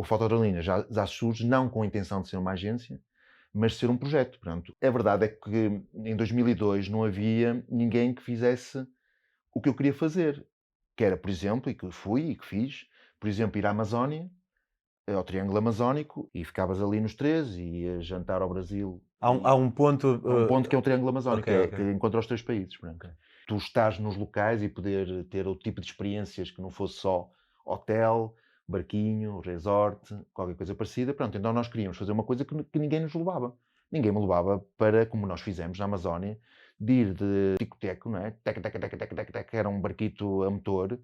o Fotoadrenalina já surge não com a intenção de ser uma agência, mas de ser um projeto. Portanto, a verdade é que em 2002 não havia ninguém que fizesse o que eu queria fazer, que era, por exemplo, e que fui e que fiz, por exemplo, ir à Amazónia, ao Triângulo Amazónico, e ficavas ali nos três, e ia jantar ao Brasil. Há um ponto... Há um ponto que é o Triângulo Amazónico, ok. que encontra os 3 países. Portanto, tu estás nos locais e poder ter o tipo de experiências que não fosse só hotel, barquinho, resort, qualquer coisa parecida. Pronto, então nós queríamos fazer uma coisa que ninguém nos levava. Ninguém me levava para, como nós fizemos na Amazónia, de ir de tico-teco, não é? Teca, era um barquito a motor,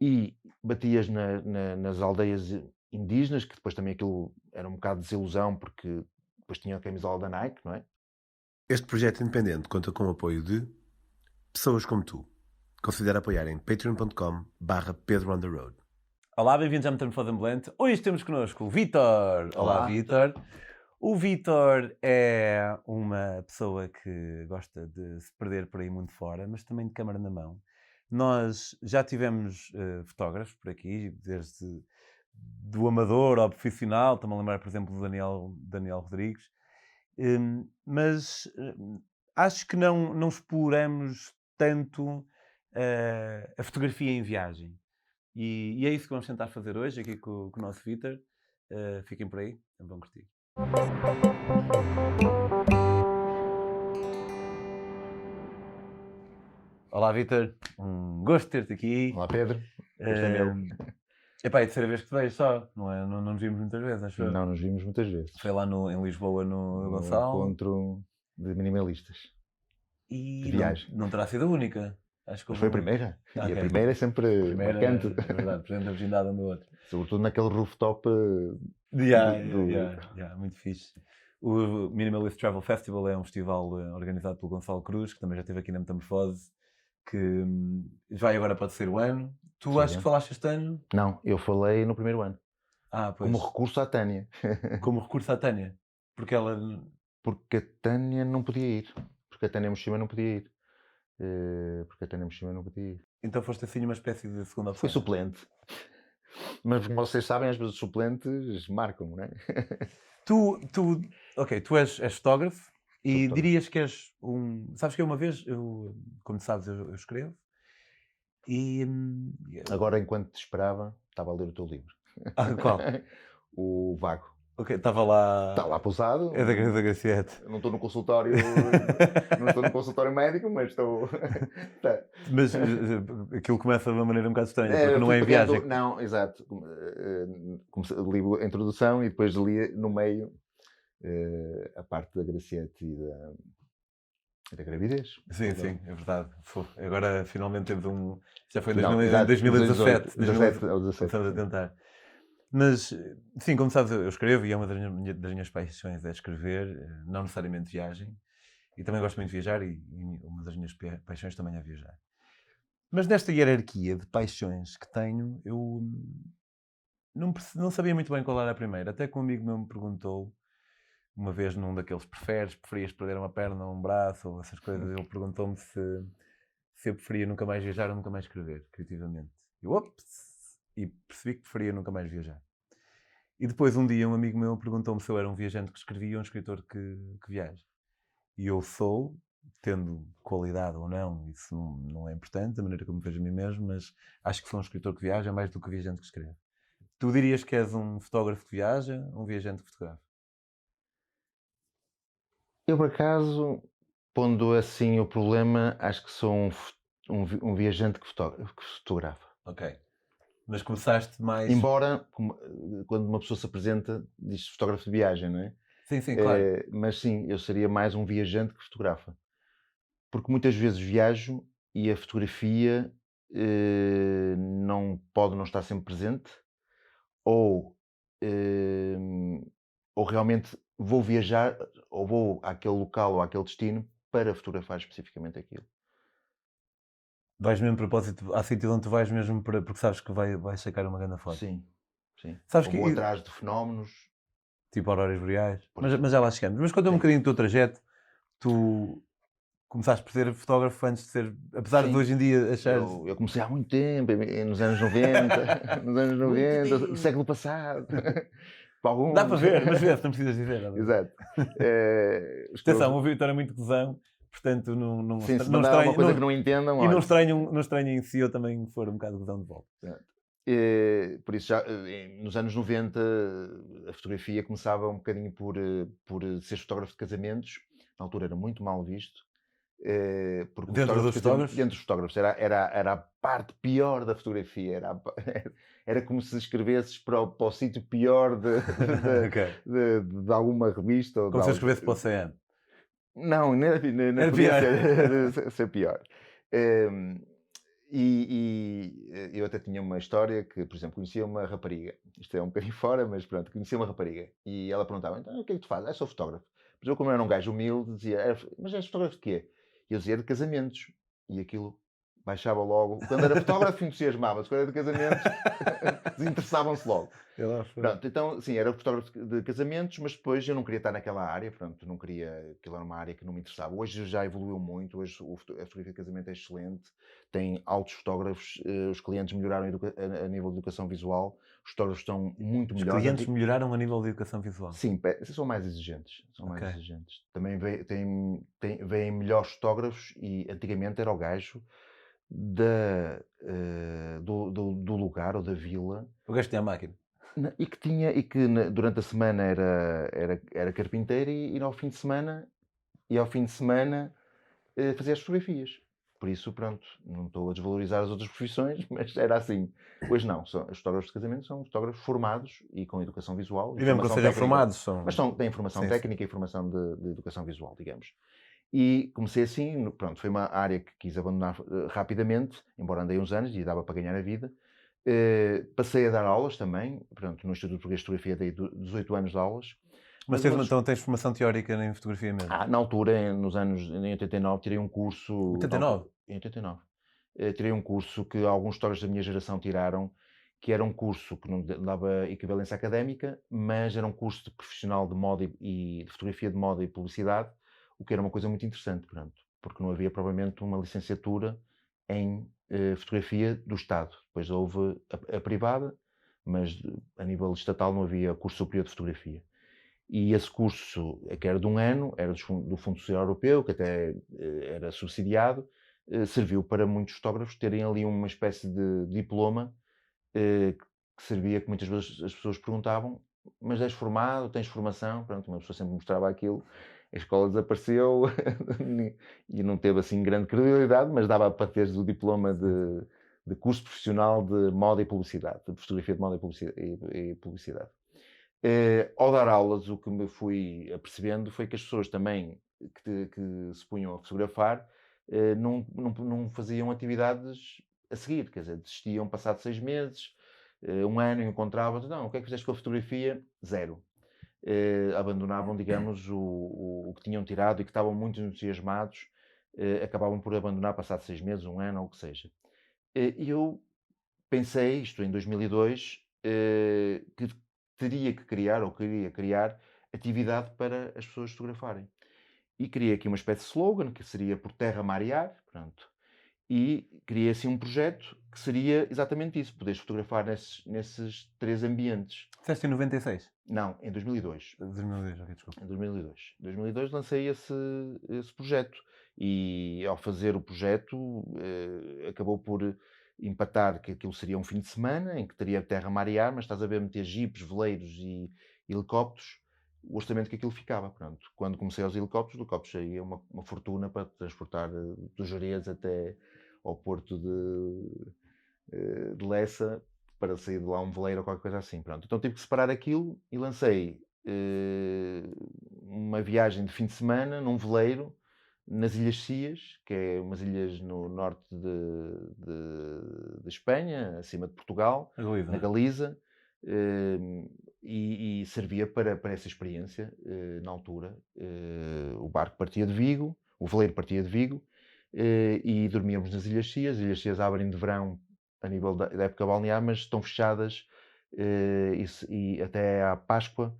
e batias nas aldeias indígenas, que depois também aquilo era um bocado de desilusão, porque depois tinha a camisola da Nike, não é? Este projeto independente conta com o apoio de pessoas como tu. Considera apoiar em patreon.com/Pedro on the Road. Olá, bem-vindos à Metamorfose Ambulante. Hoje temos connosco o Vítor. Olá, Vítor. O Vítor é uma pessoa que gosta de se perder por aí muito fora, mas também de câmara na mão. Nós já tivemos fotógrafos por aqui, desde do amador ao profissional. Estou-me a lembrar, por exemplo, do Daniel Rodrigues. Mas acho que não exploramos tanto a fotografia em viagem. E é isso que vamos tentar fazer hoje, aqui com o nosso Vítor. Fiquem por aí, vão curtir. Olá, Vítor. Um gosto de ter-te aqui. Olá, Pedro. Gosto é meu. Epá, é a terceira vez que te vejo só, não é? Não nos vimos muitas vezes, acho eu. Não nos vimos muitas vezes. Foi lá em Lisboa, no Um Gonçalo. encontro de minimalistas. E de viagem. Não terá sido a única. Acho que Mas foi a primeira. Okay. E a primeira é sempre marcante. É verdade, presente a virgindade um do outro. Sobretudo naquele rooftop. Muito fixe. O Minimalist Travel Festival é um festival organizado pelo Gonçalo Cruz, que também já esteve aqui na Metamorfose, que vai agora para o terceiro ano. Tu acho que falaste este ano? Não, eu falei no primeiro ano. Pois. Como recurso à Tânia. Como recurso à Tânia? Porque a Tânia não podia ir. Porque a Tânia Moshima não podia ir. Então foste assim uma espécie de segunda opção? Foi suplente. Mas como vocês sabem, às vezes os suplentes marcam, não é? Tu és fotógrafo e dirias que és Sabes que eu uma vez, como sabes, eu escrevo e... Agora, enquanto te esperava, estava a ler o teu livro. Qual? O Vago. Ok, estava lá... Está lá pousado. É da Graciete. Não estou no consultório... não estou no consultório médico, mas estou... Mas aquilo começa de uma maneira um bocado estranha, porque não é em viagem. Não, exato. Li a introdução e depois li no meio a parte da Graciete e da gravidez. Sim, é verdade. Agora finalmente temos Já foi em 2017. 2017. Começamos a tentar. Mas, sim, como sabes, eu escrevo e é uma das minhas paixões é escrever, não necessariamente viagem. E também gosto muito de viajar e uma das minhas paixões também é viajar. Mas nesta hierarquia de paixões que tenho, eu não sabia muito bem qual era a primeira. Até que um amigo meu me perguntou, uma vez num daqueles preferias perder uma perna ou um braço ou essas coisas, ele perguntou-me se eu preferia nunca mais viajar ou nunca mais escrever, criativamente. E percebi que preferia nunca mais viajar. E depois um dia um amigo meu perguntou-me se eu era um viajante que escrevia ou um escritor que viaja. E eu sou, tendo qualidade ou não, isso não é importante, da maneira como me vejo a mim mesmo, mas acho que sou um escritor que viaja mais do que um viajante que escreve. Tu dirias que és um fotógrafo que viaja ou um viajante que fotografa? Eu, por acaso, pondo assim o problema, acho que sou um viajante que fotografa. Ok. Mas começaste mais... Embora, quando uma pessoa se apresenta, diz fotógrafo de viagem, não é? Sim, claro. Mas sim, eu seria mais um viajante que fotografa. Porque muitas vezes viajo e a fotografia pode não estar sempre presente, ou realmente vou viajar, ou vou àquele local ou àquele destino para fotografar especificamente aquilo. Vais mesmo, propósito, há sítio onde tu vais mesmo porque sabes que vai sacar uma grande foto. Sim. Sabes vou atrás de fenómenos. Tipo auroras boreais. Mas já lá chegamos. Mas conta um bocadinho do teu trajeto. Tu começaste por ser fotógrafo antes de ser, apesar de Sim. hoje em dia achar... Eu comecei há muito tempo, nos anos 90, nos anos 90, do século passado. Para Dá para alguns. ver, mas vê-se, não precisas dizer. Dá para ver. Exato. Atenção, o Vitor é muito gozão, portanto não Sim, se não mandar alguma estranhem, coisa não, que não entendam, e não olha. não estranhem se eu também for um bocado gozão de volta. Por isso, já nos anos 90, a fotografia começava um bocadinho por ser fotógrafo de casamentos. Na altura era muito mal visto. Porque Dentro dos fotógrafos? Dentro dos fotógrafos. Era a parte pior da fotografia. Era como se escrevesses para o sítio pior Ok. de alguma revista. Ou Como de se eu algo. escrevesse para o CN. Não, nem Era podia pior. ser pior. Eu até tinha uma história que, por exemplo, conhecia uma rapariga. Isto é um bocadinho fora, mas pronto, conhecia uma rapariga. E ela perguntava, então, o que é que tu fazes? Sou fotógrafo. Mas eu, como era um gajo humilde, dizia, mas és fotógrafo de quê? E eu dizia, de casamentos. E aquilo baixava logo. Quando era fotógrafo, entusiasmava-se. Quando era de casamentos, desinteressavam-se logo. Pronto, então, sim, era fotógrafo de casamentos, mas depois eu não queria estar naquela área, pronto, não queria, aquilo era uma área que não me interessava. Hoje já evoluiu muito, hoje a fotografia de casamento é excelente, tem altos fotógrafos, os clientes melhoraram a nível de educação visual, os fotógrafos estão muito Os melhores. clientes melhoraram a nível de educação visual? Sim, são mais exigentes, Ok. Também vêm melhores fotógrafos e antigamente era o gajo do lugar ou da vila. O gajo tinha a máquina. Durante a semana era carpinteiro e ao fim de semana fazia as fotografias. Por isso, pronto, não estou a desvalorizar as outras profissões, mas era assim. Hoje não, os fotógrafos de casamento são fotógrafos formados e com educação visual. E mesmo que formação sejam técnica. formados, são... Mas têm formação Sim, técnica e formação de educação visual, digamos. E comecei assim, pronto, foi uma área que quis abandonar rapidamente, embora andei uns anos e dava para ganhar a vida. Passei a dar aulas também, pronto, no Instituto Português de Fotografia dei 18 anos de aulas. Mas então tens formação teórica em fotografia mesmo? Na altura, em 89, tirei um curso... 89? Em 89. Tirei um curso que alguns fotógrafos da minha geração tiraram, que era um curso que não dava equivalência académica, mas era um curso de profissional de moda e de fotografia de moda e publicidade, o que era uma coisa muito interessante, pronto, porque não havia provavelmente uma licenciatura em fotografia do Estado. Depois houve a privada, mas a nível estatal não havia curso superior de fotografia. E esse curso, que era de um ano, era do Fundo Social Europeu, que até era subsidiado, serviu para muitos fotógrafos terem ali uma espécie de diploma que servia, que muitas vezes as pessoas perguntavam, mas és formado, tens formação? Pronto, uma pessoa sempre mostrava aquilo, a escola desapareceu e não teve assim grande credibilidade, mas dava para teres o diploma de curso profissional de moda e publicidade, de fotografia de moda e publicidade. Ao dar aulas, o que me fui apercebendo foi que as pessoas também que se punham a fotografar não faziam atividades a seguir, quer dizer, desistiam passado 6 meses, um ano, encontravam-se, não, o que é que fizeste com a fotografia? Zero. Abandonavam, digamos, o que tinham tirado e que estavam muito entusiasmados, acabavam por abandonar passado 6 meses, um ano, ou o que seja. E eu pensei, isto em 2002, que teria que criar, ou queria criar, atividade para as pessoas fotografarem. E criei aqui uma espécie de slogan, que seria por terra, mar e ar, pronto. E criei assim um projeto que seria exatamente isso, poderes fotografar nesses 3 ambientes. Fizeste em 96? Não, em 2002. 2002, ok, desculpa. Em 2002. Em 2002 lancei esse projeto. E ao fazer o projeto, acabou por empatar que aquilo seria um fim de semana, em que teria terra, mar e ar, mas estás a ver meter jipes, veleiros e helicópteros, o orçamento que aquilo ficava. Pronto. Quando comecei aos helicópteros saía uma fortuna para transportar dos Jerez até ao porto de Lessa, para sair de lá um veleiro ou qualquer coisa assim. Pronto. Então tive que separar aquilo e lancei uma viagem de fim de semana num veleiro nas Ilhas Cias, que é umas ilhas no norte de Espanha, acima de Portugal, na Galiza, e servia para essa experiência na altura. O barco partia de Vigo, o veleiro partia de Vigo, e dormíamos nas Ilhas Cias. As Ilhas Cias abrem de verão a nível da época balnear, mas estão fechadas e até à Páscoa,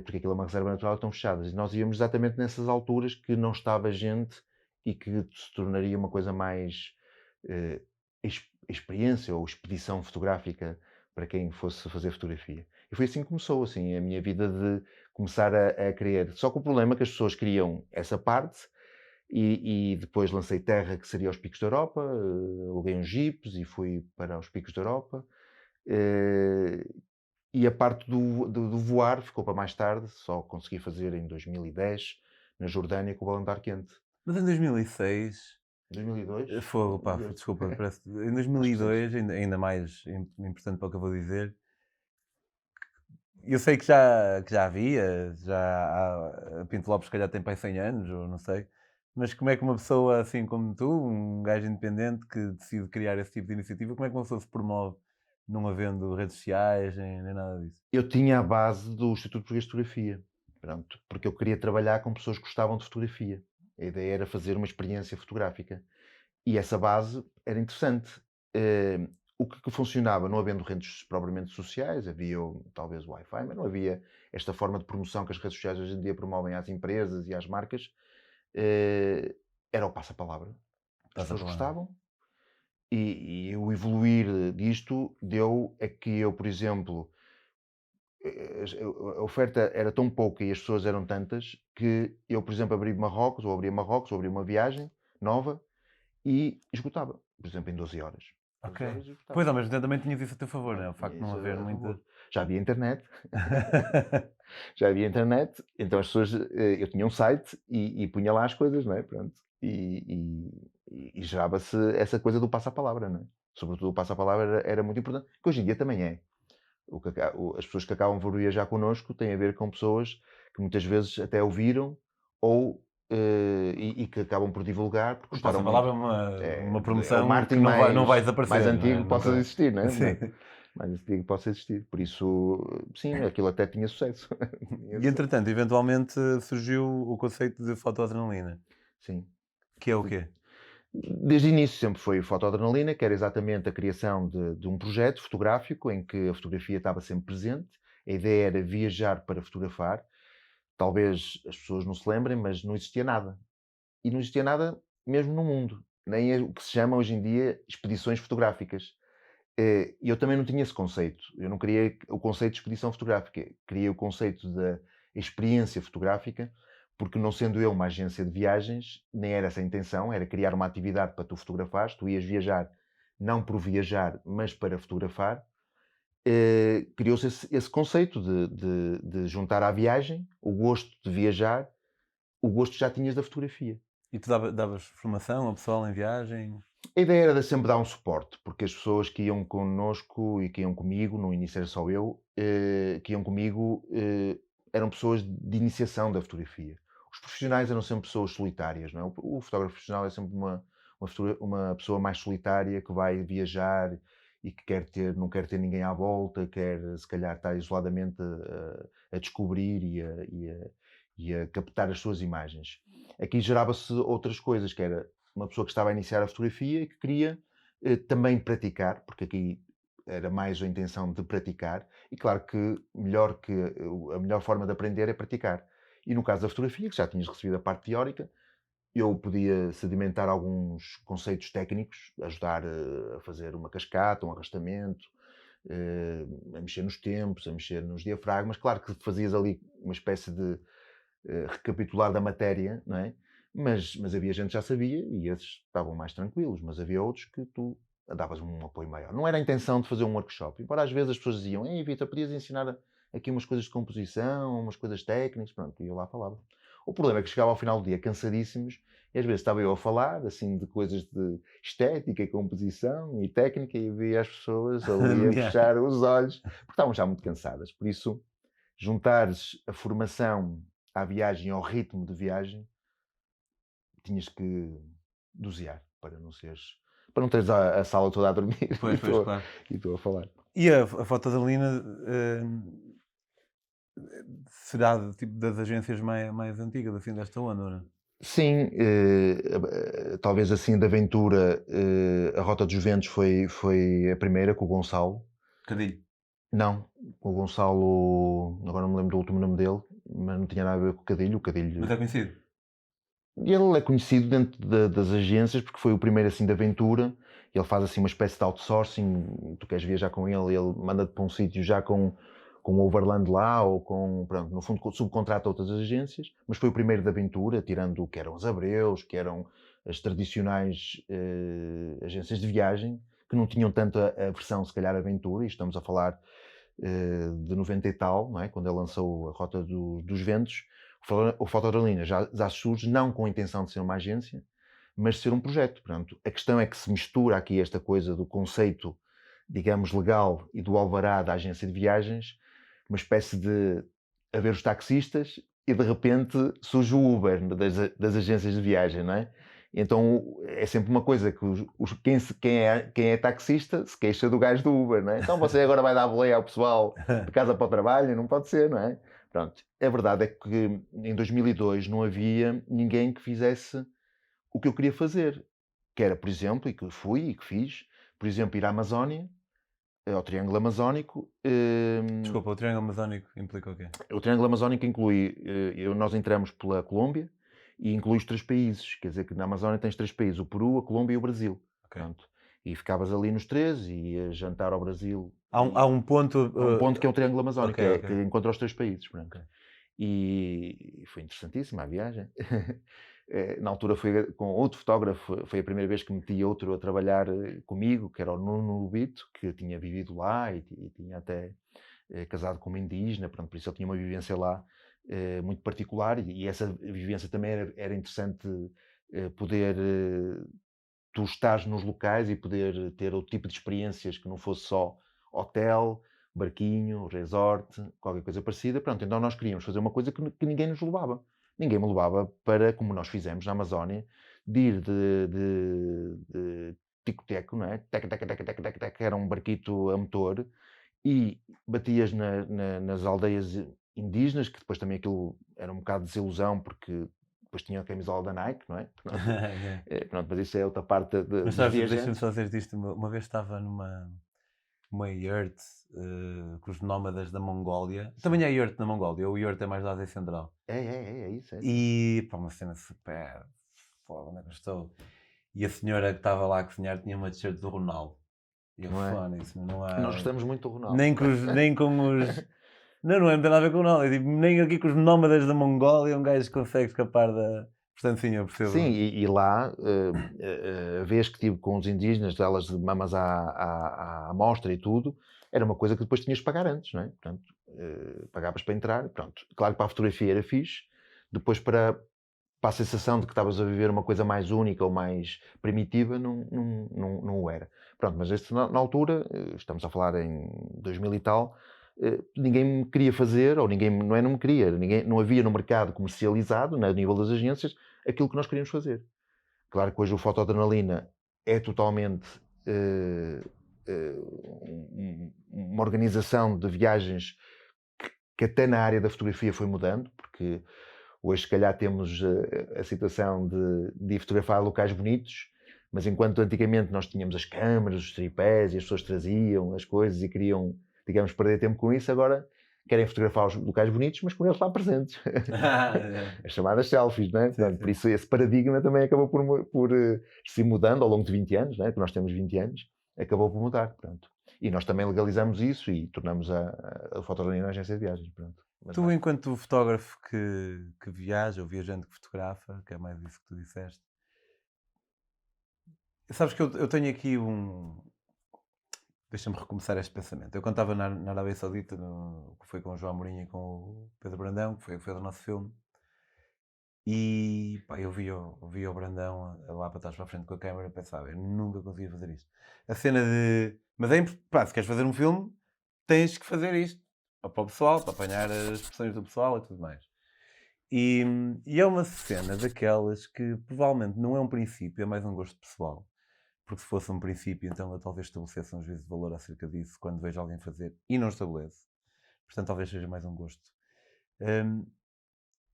porque aquilo é uma reserva natural, estão fechadas. E nós íamos exatamente nessas alturas que não estava gente e que se tornaria uma coisa mais experiência ou expedição fotográfica para quem fosse fazer fotografia. E foi assim que começou, assim, a minha vida de começar a querer. Só que o problema é que as pessoas queriam essa parte e depois lancei terra, que seria os Picos da Europa, aluguei uns jipes e fui para os Picos da Europa. E a parte do voar ficou para mais tarde, só consegui fazer em 2010, na Jordânia, com o balão de ar quente. Mas em 2006... 2002? Fogo, pá, desculpa, parece... Em 2002, ainda mais importante para o que eu vou dizer, eu sei que já havia, a Pinto Lopes se calhar tem para aí 100 anos, ou não sei, mas como é que uma pessoa assim como tu, um gajo independente que decide criar esse tipo de iniciativa, como é que uma pessoa se promove não havendo redes sociais, nem nada disso? Eu tinha a base do Instituto Português de Fotografia, pronto, porque eu queria trabalhar com pessoas que gostavam de fotografia. A ideia era fazer uma experiência fotográfica. E essa base era interessante. O que funcionava, não havendo redes propriamente sociais, havia talvez o Wi-Fi, mas não havia esta forma de promoção que as redes sociais hoje em dia promovem às empresas e às marcas, era o passa-palavra. As pessoas gostavam. E o evoluir disto deu a que eu, por exemplo, a oferta era tão pouca e as pessoas eram tantas que eu, por exemplo, abria Marrocos, ou abria uma viagem nova e esgotava, por exemplo, em 12 horas. Ok. Pois, ao mesmo tempo também tinhas isso a teu favor, Não, né? O facto de não isso haver a muita... favor. Já havia internet. Já havia internet, então as pessoas, eu tinha um site e punha lá as coisas, não é? Pronto. E gerava-se essa coisa do passa-palavra, não é? Sobretudo o passa-palavra era muito importante, que hoje em dia também é. As pessoas que acabam por viajar connosco têm a ver com pessoas que muitas vezes até ouviram ou e que acabam por divulgar porque O passa-palavra é uma promoção marketing que não vai desaparecer. mais antigo não é? que possa existir, não é? Sim. Mais antigo que possa existir. Por isso, sim, aquilo até tinha sucesso. E entretanto, eventualmente surgiu o conceito de fotoadrenalina. Sim. Que é o quê? Desde o início sempre foi fotoadrenalina, que era exatamente a criação de um projeto fotográfico em que a fotografia estava sempre presente. A ideia era viajar para fotografar. Talvez as pessoas não se lembrem, mas não existia nada. E não existia nada mesmo no mundo. Nem o que se chama hoje em dia expedições fotográficas. E eu também não tinha esse conceito. Eu não queria o conceito de expedição fotográfica. Queria o conceito da experiência fotográfica, porque não sendo eu uma agência de viagens, nem era essa a intenção, era criar uma atividade para tu fotografares. Tu ias viajar, não por viajar, mas para fotografar. Criou-se esse conceito de juntar à viagem o gosto de viajar, o gosto que já tinhas da fotografia. E tu davas formação ao pessoal em viagem? A ideia era sempre dar um suporte, porque as pessoas que iam connosco e que iam comigo, no início era só eu, que iam comigo, eram pessoas de iniciação da fotografia. Os profissionais eram sempre pessoas solitárias, não é? O fotógrafo profissional é sempre uma pessoa mais solitária que vai viajar e que não quer ter ninguém à volta, quer se calhar estar isoladamente a descobrir e a captar as suas imagens. Aqui gerava-se outras coisas, que era uma pessoa que estava a iniciar a fotografia e que queria também praticar, porque aqui era mais a intenção de praticar, e claro que a melhor forma de aprender é praticar. E no caso da fotografia, que já tinhas recebido a parte teórica, eu podia sedimentar alguns conceitos técnicos, ajudar a fazer uma cascata, um arrastamento, a mexer nos tempos, a mexer nos diafragmas. Claro que fazias ali uma espécie de recapitular da matéria, não é? Mas havia gente que já sabia e esses estavam mais tranquilos, mas havia outros que tu davas um apoio maior. Não era a intenção de fazer um workshop, embora às vezes as pessoas diziam: Ei, Vitor, podias ensinar aqui umas coisas de composição, umas coisas técnicas, pronto, e eu lá falava. O problema é que chegava ao final do dia cansadíssimos e às vezes estava eu a falar, assim, de coisas de estética, composição e técnica e via as pessoas ali a fechar os olhos, porque estavam já muito cansadas. Por isso, juntares a formação à viagem, ao ritmo de viagem, tinhas que dosear para não teres a sala toda a dormir Pois, claro. E estou a falar. E a fotoadrenalina será tipo das agências mais antigas, assim, desta onda, não é? Sim, talvez assim de aventura, a Rota dos Ventos foi a primeira, com o Gonçalo. Cadilho? Não, com o Gonçalo, agora não me lembro do último nome dele, mas não tinha nada a ver com o Cadilho. Mas é conhecido? Ele é conhecido dentro das agências porque foi o primeiro assim de aventura. Ele faz assim uma espécie de outsourcing. Tu queres viajar com ele, ele manda-te para um sítio já com o overland lá ou pronto, no fundo subcontrata outras agências, mas foi o primeiro de aventura, tirando o que eram os Abreus, que eram as tradicionais agências de viagem, que não tinham tanto a versão, se calhar, aventura, e estamos a falar de 90 e tal, não é? Quando ele lançou a Rota dos Ventos. O Fotoadrenalina já surge não com a intenção de ser uma agência, mas de ser um projeto. Portanto, a questão é que se mistura aqui esta coisa do conceito, digamos, legal e do alvará da agência de viagens, uma espécie de haver os taxistas e de repente surge o Uber das agências de viagem, não é? Então é sempre uma coisa que quem é taxista se queixa do gajo do Uber, não é? Então você agora vai dar boleia ao pessoal de casa para o trabalho, não pode ser, não é? Pronto, a verdade é que em 2002 não havia ninguém que fizesse o que eu queria fazer, que era, por exemplo, e que fui e que fiz, por exemplo, ir à Amazónia, ao Triângulo Amazónico. Desculpa, o Triângulo Amazónico implica o quê? O Triângulo Amazónico inclui, nós entramos pela Colômbia e inclui os 3 países, quer dizer que na Amazónia tens 3 países, o Peru, a Colômbia e o Brasil. Okay. Pronto. E ficavas ali nos 3 e ias jantar ao Brasil. Há um ponto... um ponto que é o Triângulo Amazónico, okay. que encontra os 3 países. Okay. E foi interessantíssima a viagem. Na altura foi com outro fotógrafo, foi a primeira vez que meti outro a trabalhar comigo, que era o Nuno Lubito, que tinha vivido lá e tinha até casado com uma indígena, pronto, por isso ele tinha uma vivência lá muito particular e essa vivência também era interessante poder tu estares nos locais e poder ter outro tipo de experiências que não fosse só hotel, barquinho, resort, qualquer coisa parecida. Pronto, então nós queríamos fazer uma coisa que ninguém nos levava. Ninguém me levava para, como nós fizemos na Amazónia, de ir de tico-teco, não é? Teca, era um barquito a motor, e batias nas aldeias indígenas, que depois também aquilo era um bocado de desilusão, porque depois tinha a camisola da Nike, não é? Pronto, pronto, mas isso é outra parte mas sabes, deixa-me só dizer isto, uma vez estava numa yurt com os nómadas da Mongólia. Sim. Também há yurt na Mongólia, o yurt é mais da Ásia Central. É isso. E pá, uma cena super foda, onde é que eu estou? E a senhora que estava lá a cozinhar tinha uma t-shirt do Ronaldo. E eu falei nisso, não há... Nós gostamos muito do Ronaldo. Nem com os... Não é nada a ver com o Ronaldo. Tipo, nem aqui com os nómadas da Mongólia um gajo consegue escapar da... Portanto, sim, eu percebo. Sim, e lá, a vez que tive com os indígenas, elas de mamas à amostra e tudo, era uma coisa que depois tinhas de pagar antes, não é? Portanto, pagavas para entrar, pronto. Claro que para a fotografia era fixe, depois para a sensação de que estavas a viver uma coisa mais única ou mais primitiva, não o era. Pronto, mas este, na altura, estamos a falar em 2000 e tal, ninguém me queria fazer, ou ninguém, não me queria, não havia no mercado comercializado, a nível das agências, aquilo que nós queríamos fazer. Claro que hoje o Fotoadrenalina é totalmente uma organização de viagens que até na área da fotografia foi mudando, porque hoje se calhar temos a situação de fotografar locais bonitos, mas enquanto antigamente nós tínhamos as câmaras, os tripés e as pessoas traziam as coisas e queriam, digamos, perder tempo com isso, agora querem fotografar os locais bonitos, mas com eles lá presentes. As chamadas selfies, não é? Portanto, por isso esse paradigma também acabou por se mudando ao longo de 20 anos, não é? Que nós temos 20 anos, acabou por mudar, pronto. E nós também legalizamos isso e tornamos a Fotoadrenalina agência de viagens, pronto. Mas tu, enquanto fotógrafo que viaja, ou viajante que fotografa, que é mais isso que tu disseste, sabes que eu tenho aqui Deixa-me recomeçar este pensamento. Eu quando estava na Arábia Saudita, que foi com o João Amorim e com o Pedro Brandão, que foi do nosso filme, e pá, eu vi o Brandão lá para trás para a frente com a câmera e pensava, eu nunca conseguia fazer isto. A cena de... Mas é importante, se queres fazer um filme, tens que fazer isto. Para o pessoal, para apanhar as expressões do pessoal e tudo mais. E é uma cena daquelas que provavelmente não é um princípio, é mais um gosto pessoal. Porque se fosse um princípio, então eu talvez estabelecesse um juízo de valor acerca disso quando vejo alguém fazer e não estabelece. Portanto, talvez seja mais um gosto.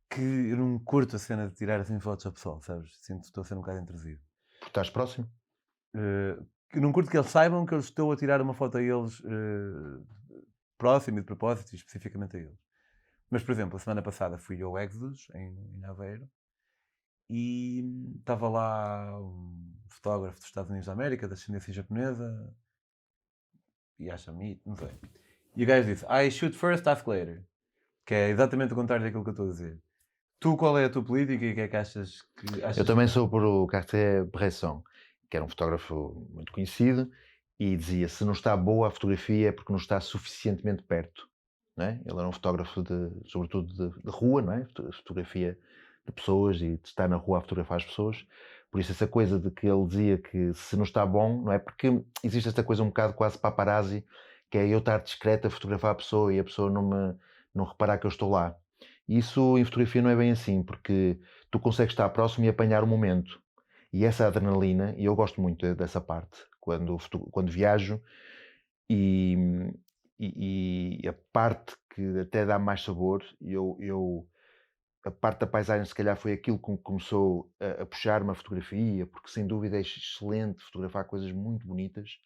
Que eu não curto a cena de tirar assim fotos ao pessoal, sabes? Sinto que estou a ser um bocado intrusivo. Porque estás próximo? Eu não curto que eles saibam que eu estou a tirar uma foto a eles próximo e de propósito, e especificamente a eles. Mas, por exemplo, a semana passada fui ao Exodus, em Aveiro, e estava lá um fotógrafo dos Estados Unidos da América, da ascendência japonesa, Yashamite, não sei. E o gajo disse, I shoot first, ask later. Que é exatamente o contrário daquilo que eu estou a dizer. Tu, qual é a tua política e o que é que achas que... Eu também sou por o Cartier-Bresson, que era um fotógrafo muito conhecido, e dizia, se não está boa a fotografia é porque não está suficientemente perto. Não é? Ele era um fotógrafo, sobretudo de rua, não é? Fotografia de pessoas e de estar na rua a fotografar as pessoas. Por isso essa coisa de que ele dizia que se não está bom, não é? Porque existe esta coisa um bocado quase paparazzi, que é eu estar discreto a fotografar a pessoa e a pessoa não reparar que eu estou lá. E isso em fotografia não é bem assim, porque tu consegues estar próximo e apanhar o momento. E essa adrenalina, e eu gosto muito dessa parte, quando viajo, e, e a parte que até dá mais sabor, a parte da paisagem se calhar foi aquilo que começou a puxar-me a fotografia, porque sem dúvida é excelente fotografar coisas muito bonitas,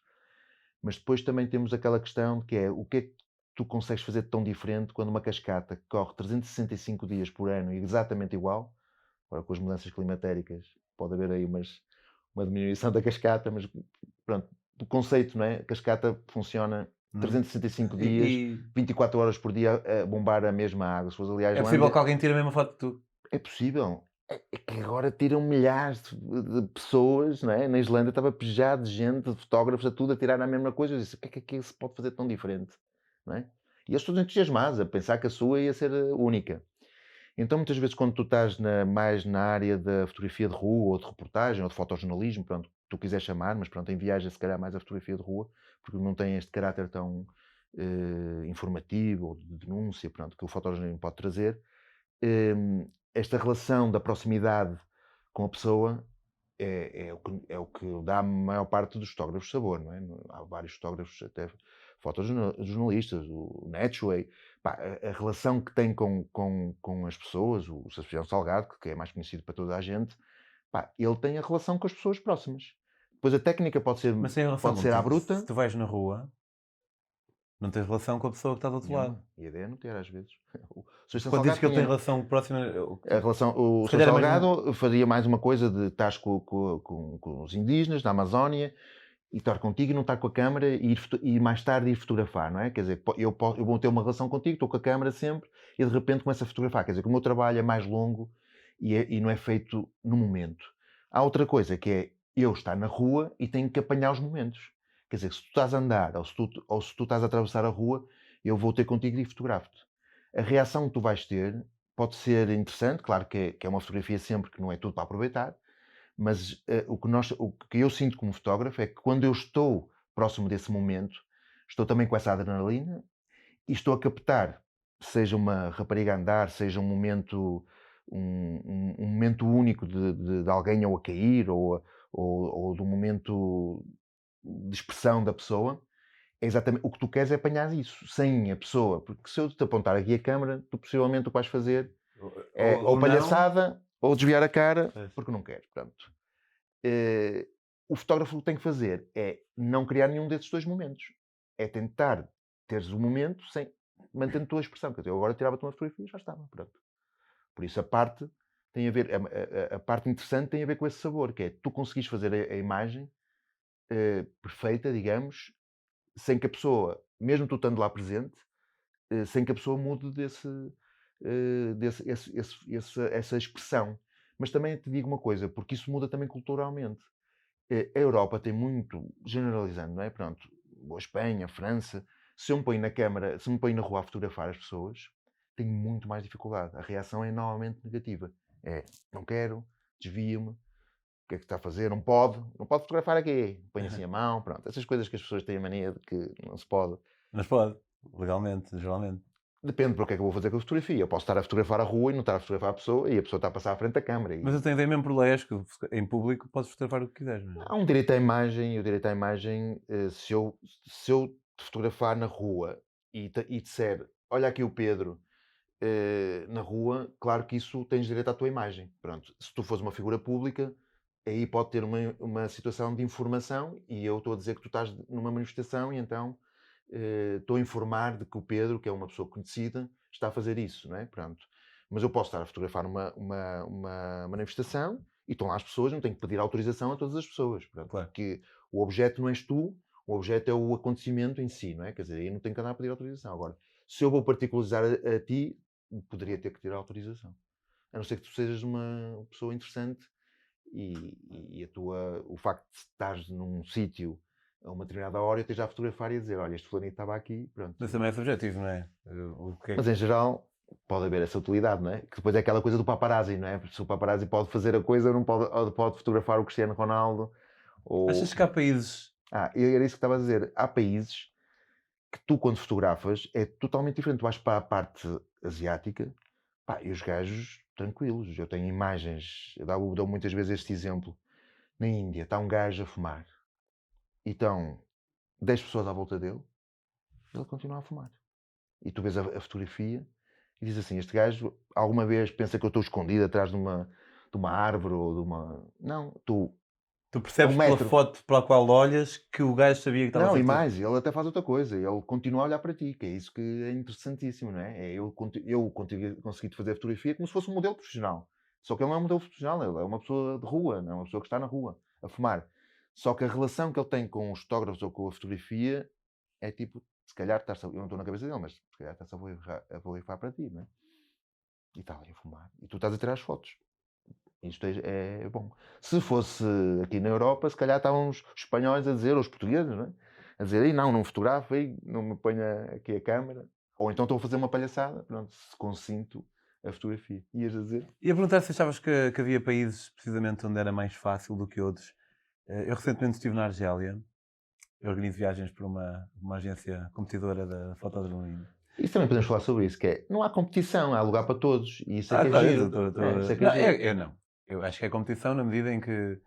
mas depois também temos aquela questão que é o que é que tu consegues fazer de tão diferente quando uma cascata que corre 365 dias por ano e exatamente igual. Agora, com as mudanças climatéricas, pode haver aí uma diminuição da cascata, mas pronto, o conceito, não é? A cascata funciona 365 dias, 24 horas por dia a bombar a mesma água. Se fosse, aliás, É possível que alguém tire a mesma foto que tu? é possível. É que agora tiram milhares de pessoas, não é? Na Islândia estava pejado de gente, de fotógrafos, a tudo a tirar a mesma coisa. Eu disse, o que é que se pode fazer tão diferente? Não é? E eles todos entusiasmados a pensar que a sua ia ser única. Então, muitas vezes, quando tu estás mais na área da fotografia de rua, ou de reportagem, ou de fotojornalismo, pronto, tu quiseres chamar, mas pronto, em viagem se calhar mais a fotografia de rua, porque não tem este caráter tão informativo, ou de denúncia, pronto, que o fotojornalismo pode trazer. Esta relação da proximidade com a pessoa é o que dá a maior parte dos fotógrafos sabor, não é? Há vários fotógrafos, até fotojornalistas, o Natchway, pá, a relação que tem com as pessoas, o Sebastião Salgado, que é mais conhecido para toda a gente, pá, ele tem a relação com as pessoas próximas. Depois a técnica pode ser à bruta. Se tu vais na rua, não tens relação com a pessoa que está do outro lado. E a ideia é não ter, às vezes. Quando dizes que ele tem relação próxima... O Sr. Salgado fazia mais uma coisa de estar com os indígenas da Amazónia e estar contigo e não estar com a câmara e mais tarde ir fotografar, não é? Quer dizer, eu vou ter uma relação contigo, estou com a câmara sempre e de repente começo a fotografar. Quer dizer, que o meu trabalho é mais longo e não é feito no momento. Há outra coisa que é eu estar na rua e tenho que apanhar os momentos. Quer dizer, se tu estás a andar ou se tu estás a atravessar a rua, eu vou ter contigo e fotografo-te. A reação que tu vais ter pode ser interessante, claro que é uma fotografia sempre que não é tudo para aproveitar, mas o que eu sinto como fotógrafo é que quando eu estou próximo desse momento, estou também com essa adrenalina e estou a captar, seja uma rapariga a andar, seja um momento único de alguém ou a cair, ou do momento de expressão da pessoa. É exatamente o que tu queres é apanhar isso, sem a pessoa, porque se eu te apontar aqui a câmera, tu possivelmente o que vais fazer é ou palhaçada ou desviar a cara, porque não queres. Portanto, o fotógrafo o que tem que fazer é não criar nenhum desses dois momentos. É tentar teres o momento sem mantendo a tua expressão. Quer dizer, eu agora tirava-te uma fotografia e já estava. Pronto. Por isso a parte tem a ver, a parte interessante tem a ver com esse sabor, que é tu conseguires fazer a imagem perfeita, digamos, sem que a pessoa, mesmo tu estando lá presente, sem que a pessoa mude essa expressão. Mas também te digo uma coisa, porque isso muda também culturalmente. A Europa tem muito, generalizando, não é? Pronto, a Espanha, a França, se eu me ponho na câmara, se me ponho na rua a fotografar as pessoas, tenho muito mais dificuldade. A reação é normalmente negativa. É, não quero, desvio-me, o que é que está a fazer? Não pode fotografar aqui. Põe assim a mão, pronto. Essas coisas que as pessoas têm a mania de que não se pode. Mas pode, legalmente, geralmente. Depende para o que é que eu vou fazer com a fotografia. Eu posso estar a fotografar a rua e não estar a fotografar a pessoa e a pessoa está a passar à frente da câmara. Mas eu tenho ideia mesmo por leis que em público podes fotografar o que quiseres. Não é? Há um direito à imagem, e o direito à imagem, se eu te fotografar na rua e disser, olha aqui o Pedro na rua, claro que isso tens direito à tua imagem. Pronto, se tu fores uma figura pública, aí pode ter uma situação de informação e eu estou a dizer que tu estás numa manifestação e então estou a informar de que o Pedro, que é uma pessoa conhecida, está a fazer isso, não é? Pronto. Mas eu posso estar a fotografar uma manifestação e estão lá as pessoas, não tenho que pedir autorização a todas as pessoas. Portanto, Claro. porque o objeto não és tu, o objeto é o acontecimento em si, não é? Quer dizer, aí não tenho que andar a pedir autorização. Agora, se eu vou particularizar a ti, poderia ter que tirar autorização. A não ser que tu sejas uma pessoa interessante e o facto de estares num sítio a uma determinada hora e esteja a fotografar e a dizer, olha, este fulaninho estava aqui, pronto. Mas também é subjetivo, não é? O que é Mas em geral pode haver essa utilidade, não é? Que depois é aquela coisa do paparazzi, não é? Se o paparazzi pode fazer a coisa, não pode, ou pode fotografar o Cristiano Ronaldo. Ou... Achas que há países... era isso que estava a dizer. Há países que tu, quando fotografas, é totalmente diferente. Tu vais para a parte asiática, pá, e os gajos tranquilos. Eu tenho imagens, eu dou muitas vezes este exemplo. Na Índia está um gajo a fumar e estão 10 pessoas à volta dele, ele continua a fumar. E tu vês a fotografia e diz assim, este gajo alguma vez pensa que eu estou escondido atrás de uma árvore ou de uma... Não, Tu percebes um pela metro. foto pela qual olhas que o gajo sabia que estava a Não, ser e tu. mais, ele até faz outra coisa, ele continua a olhar para ti, que é isso que é interessantíssimo, não é? Eu consegui fazer fotografia como se fosse um modelo profissional. Só que ele não é um modelo profissional, ele é uma pessoa de rua, não é uma pessoa que está na rua a fumar. Só que a relação que ele tem com os fotógrafos ou com a fotografia é tipo, se calhar, eu não estou na cabeça dele, mas se calhar está-se a fotografar para ti, não é? E está ali a fumar. E tu estás a tirar as fotos. Isto é bom. Se fosse aqui na Europa, se calhar estavam os espanhóis a dizer, ou os portugueses, não é? A dizer, aí não fotografo, aí não me ponha aqui a câmara. Ou então estou a fazer uma palhaçada, pronto, se consinto a fotografia. Ias a dizer? Ia perguntar se achavas que havia países, precisamente, onde era mais fácil do que outros. Eu recentemente estive na Argélia. Eu organizo viagens para uma agência competidora da fotoadrenalina. Isso também podemos falar sobre isso, que é, não há competição, há lugar para todos. E isso é que é Claro, giro. Isso é que é giro. Eu não. Eu acho que é competição na medida em que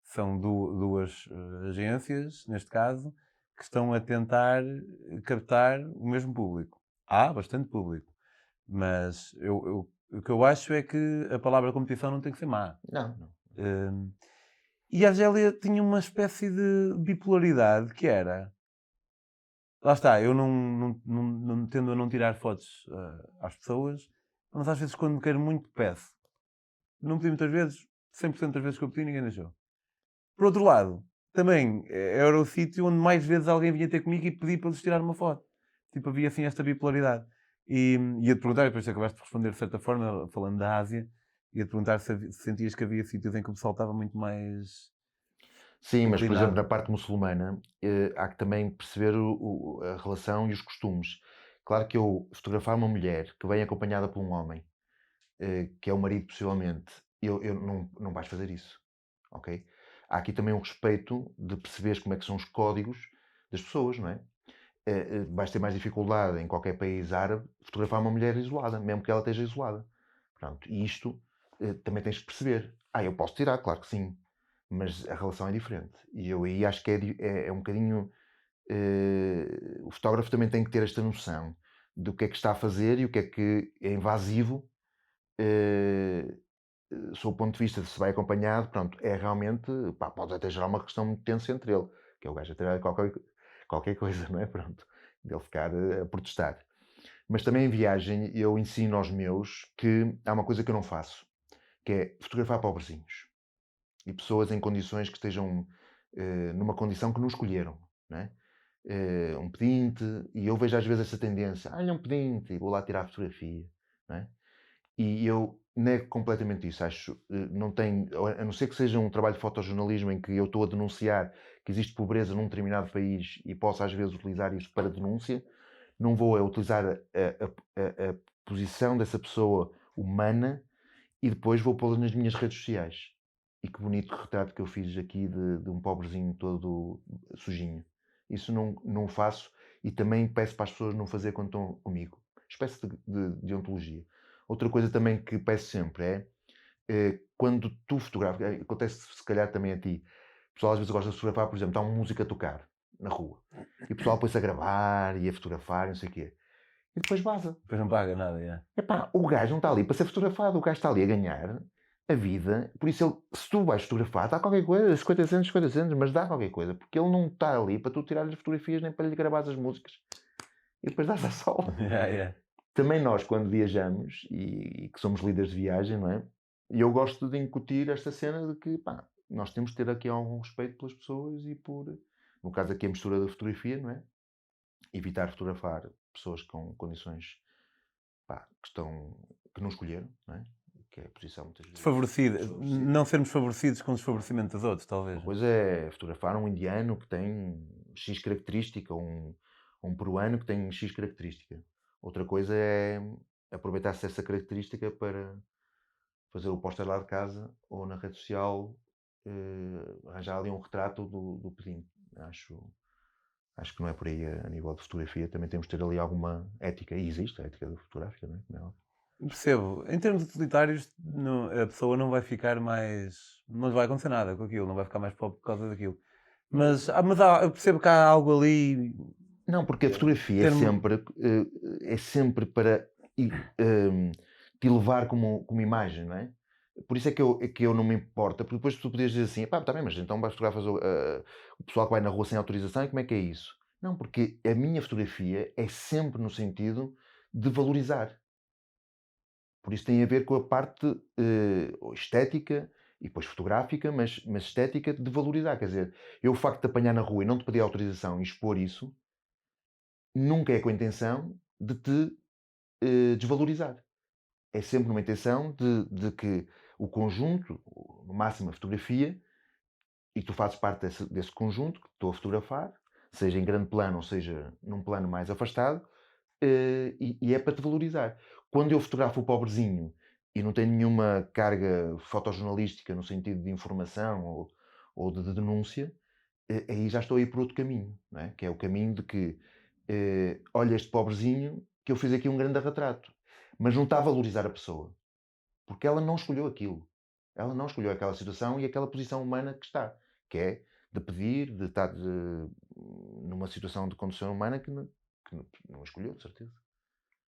são duas agências, neste caso, que estão a tentar captar o mesmo público. Há bastante público. Mas o que eu acho é que a palavra competição não tem que ser má. Não. E a Argélia tinha uma espécie de bipolaridade que era... Lá está, eu não tendo a não tirar fotos às pessoas, mas às vezes quando quero muito peço. Não pedi muitas vezes, 100% das vezes que eu pedi ninguém deixou. Por outro lado, também era o sítio onde mais vezes alguém vinha ter comigo e pedir para lhes tirar uma foto. Tipo, havia assim esta bipolaridade. E ia-te perguntar, e depois acabaste de responder de certa forma, falando da Ásia, ia-te perguntar se sentias que havia sítios em que o pessoal estava muito mais... Sim, mas por inclinado. exemplo, na parte muçulmana, há que também perceber a relação e os costumes. Claro que eu fotografar uma mulher que vem acompanhada por um homem, que é o marido possivelmente, eu não vais fazer isso, ok? Há aqui também um respeito de perceberes como é que são os códigos das pessoas, não é? Vais ter mais dificuldade em qualquer país árabe fotografar uma mulher isolada, mesmo que ela esteja isolada. Pronto, e isto também tens que perceber. Eu posso tirar, claro que sim, mas a relação é diferente. E eu aí acho que é um bocadinho... o fotógrafo também tem que ter esta noção do que é que está a fazer e o que é invasivo, sob o ponto de vista de se vai acompanhado, pronto, é realmente, pode até gerar uma questão muito tensa entre ele, que é o gajo a tirar qualquer coisa, não é? Pronto, dele ficar a protestar. Mas também em viagem eu ensino aos meus que há uma coisa que eu não faço, que é fotografar pobrezinhos. E pessoas em condições que estejam numa condição que não escolheram, não é? Um pedinte, e eu vejo às vezes essa tendência, ele é um pedinte, e vou lá tirar a fotografia, não é? E eu nego completamente isso, acho, não tem, a não ser que seja um trabalho de fotojornalismo em que eu estou a denunciar que existe pobreza num determinado país e posso às vezes utilizar isso para denúncia, não vou utilizar a posição dessa pessoa humana e depois vou pô-la nas minhas redes sociais. E que bonito retrato que eu fiz aqui de um pobrezinho todo sujinho. Isso não faço e também peço para as pessoas não fazer quando estão comigo. Espécie de ontologia. Outra coisa também que peço sempre é quando tu fotografas, acontece se calhar também a ti, o pessoal às vezes gosta de fotografar, por exemplo, está uma música a tocar na rua e o pessoal põe-se a gravar e a fotografar, não sei o quê. E depois vaza. Depois não paga nada, O gajo não está ali para ser fotografado, o gajo está ali a ganhar a vida, por isso se tu vais fotografar, dá qualquer coisa, 50 centos, mas dá qualquer coisa, porque ele não está ali para tu tirar as fotografias nem para lhe gravar as músicas e depois dás a sol. também nós, quando viajamos e que somos líderes de viagem, não é? E eu gosto de incutir esta cena de que, pá, nós temos que ter aqui algum respeito pelas pessoas e no caso aqui a mistura da fotografia, não é? Evitar fotografar pessoas com condições, pá, que não escolheram, não é? Que é a posição muitas vezes Desfavorecida. desfavorecida. Não sermos favorecidos com o desfavorecimento dos outros, talvez. Uma coisa é fotografar um indiano que tem X característica, ou um peruano que tem X característica. Outra coisa é aproveitar-se dessa característica para fazer o póster lá de casa ou na rede social, arranjar ali um retrato do pedinte. Acho que não é por aí a nível de fotografia. Também temos de ter ali alguma ética. E existe a ética fotográfica, não é? Como é óbvio. Percebo. Em termos utilitários, a pessoa não vai ficar mais. Não lhe vai acontecer nada com aquilo, não vai ficar mais pobre por causa daquilo. Mas eu percebo que há algo ali. Não, porque a fotografia é sempre para te levar como imagem, não é? Por isso é que eu não me importa, porque depois tu podias dizer assim, pá, está bem, mas então vais fotografar o pessoal que vai na rua sem autorização, e como é que é isso? Não, porque a minha fotografia é sempre no sentido de valorizar. Por isso tem a ver com a parte estética e depois fotográfica, mas estética de valorizar. Quer dizer, eu o facto de apanhar na rua e não te pedir autorização e expor isso, nunca é com a intenção de te desvalorizar. É sempre numa intenção de que o conjunto, no máximo a fotografia, e tu fazes parte desse conjunto que estou a fotografar, seja em grande plano ou seja num plano mais afastado, e é para te valorizar. Quando eu fotografo o pobrezinho e não tem nenhuma carga fotojornalística no sentido de informação ou de denúncia, aí já estou a ir por outro caminho, não é? Que é o caminho de que olha este pobrezinho que eu fiz aqui um grande retrato, mas não está a valorizar a pessoa, porque ela não escolheu aquilo. Ela não escolheu aquela situação e aquela posição humana que está, que é de pedir, de estar numa situação de condição humana que não escolheu, de certeza.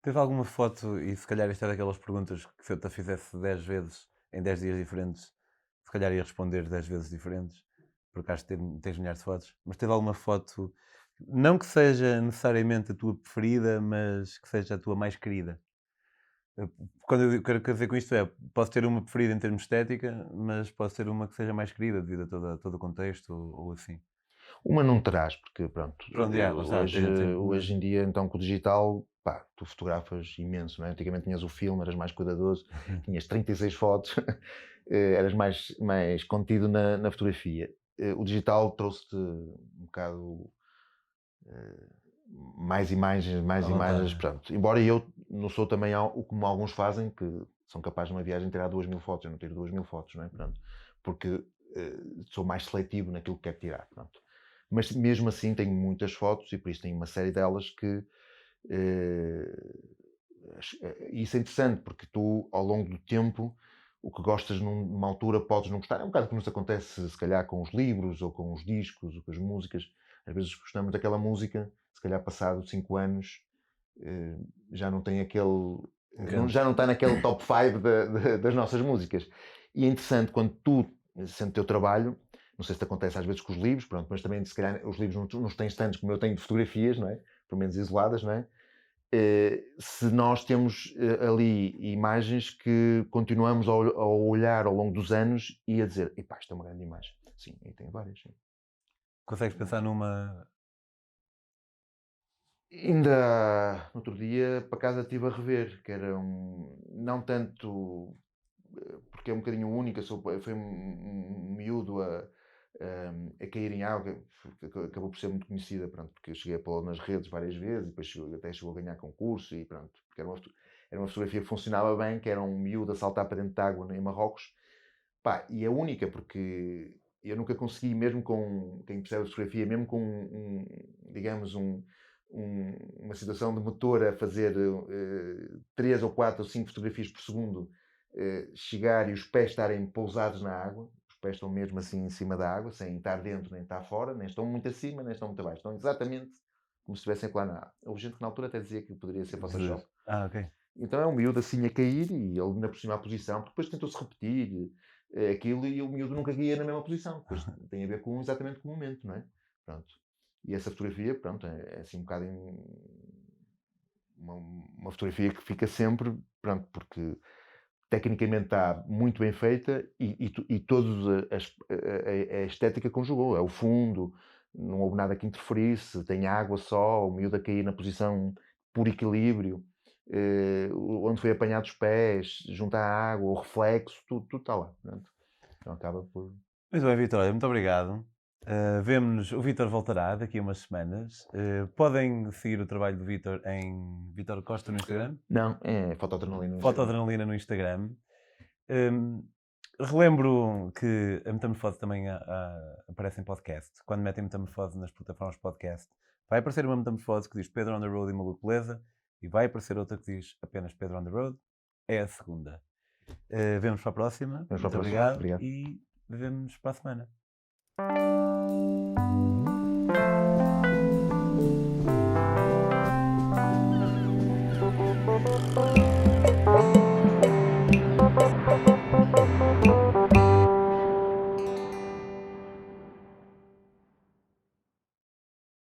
Teve alguma foto, e se calhar isto é daquelas perguntas que se eu te a fizesse 10 vezes em 10 dias diferentes, se calhar ia responder 10 vezes diferentes, porque acho que tens milhares de fotos, mas teve alguma foto, não que seja necessariamente a tua preferida, mas que seja a tua mais querida? Quando eu quero dizer com isto posso ter uma preferida em termos de estética, mas pode ser uma que seja mais querida devido a todo o contexto ou assim. Uma não terás, porque pronto, Pronto, lá está, hoje em dia, então, com o digital, pá, tu fotografas imenso, não é? Antigamente tinhas o filme, eras mais cuidadoso, tinhas 36 fotos, eras mais contido na fotografia. O digital trouxe-te um bocado mais imagens, pronto. Embora eu não sou também como alguns fazem, que são capazes de uma viagem tirar 2000 fotos, eu não tiro 2000 fotos, não é? Pronto. Porque sou mais seletivo naquilo que quero tirar, pronto. Mas mesmo assim tenho muitas fotos e por isso tenho uma série delas que isso é interessante, porque tu ao longo do tempo o que gostas numa altura podes não gostar. É um bocado como nos acontece se calhar com os livros ou com os discos ou com as músicas. Às vezes gostamos daquela música, se calhar passado 5 anos já não tem aquele já não está naquele top 5 das nossas músicas. E é interessante quando tu, sendo o teu trabalho, não sei se te acontece às vezes com os livros, pronto, mas também se calhar os livros não têm tantos como eu tenho de fotografias, não é? Pelo menos isoladas, não é? Se nós temos ali imagens que continuamos a olhar ao longo dos anos e a dizer, epá, isto é uma grande imagem. Sim, e tem várias. Sim. Consegues pensar numa. Ainda no outro dia, para casa, estive a rever, que era não tanto, porque é um bocadinho única, foi um miúdo a cair em água, que acabou por ser muito conhecida, pronto, porque eu cheguei a pô-la nas redes várias vezes, e depois até chegou a ganhar concurso, e pronto, porque era uma fotografia que funcionava bem, que era um miúdo a saltar para dentro de água em Marrocos, pá, e é única, porque eu nunca consegui, mesmo com quem percebe de fotografia, mesmo com digamos, uma situação de motor a fazer 3 ou 4 ou 5 fotografias por segundo, chegar e os pés estarem pousados na água, os pés estão mesmo assim em cima da água, sem estar dentro nem estar fora, nem estão muito acima, nem estão muito abaixo, estão exatamente como se estivessem lá na água. Houve gente que na altura até dizia que poderia ser Photoshop. Ok. Então é um miúdo assim a cair e ele ainda por cima a posição, porque depois tentou-se repetir aquilo e o miúdo nunca caía na mesma posição. Depois tem a ver exatamente com o momento, não é? Pronto. E essa fotografia, pronto, é assim um bocado uma fotografia que fica sempre, pronto, porque tecnicamente está muito bem feita e toda a estética conjugou. É o fundo, não houve nada que interferisse, tem água só, o miúdo a cair na posição por equilíbrio, onde foi apanhado os pés, junto à água, o reflexo, tudo está lá. Portanto, então acaba por... Muito bem, Vítor, olha, muito obrigado. Vemo-nos, o Vítor voltará daqui a umas semanas. Podem seguir o trabalho do Vítor em Vítor Costa no Instagram? Não, é fotoadrenalina. Fotoadrenalina no Instagram. Relembro que a Metamorfose também aparece em podcast. Quando metem Metamorfose nas plataformas de podcast, vai aparecer uma Metamorfose que diz Pedro on the Road e Maluco Beleza, e vai aparecer outra que diz apenas Pedro on the Road. É a segunda. Vemo-nos para a próxima. Muito obrigado. E vemo-nos para a semana.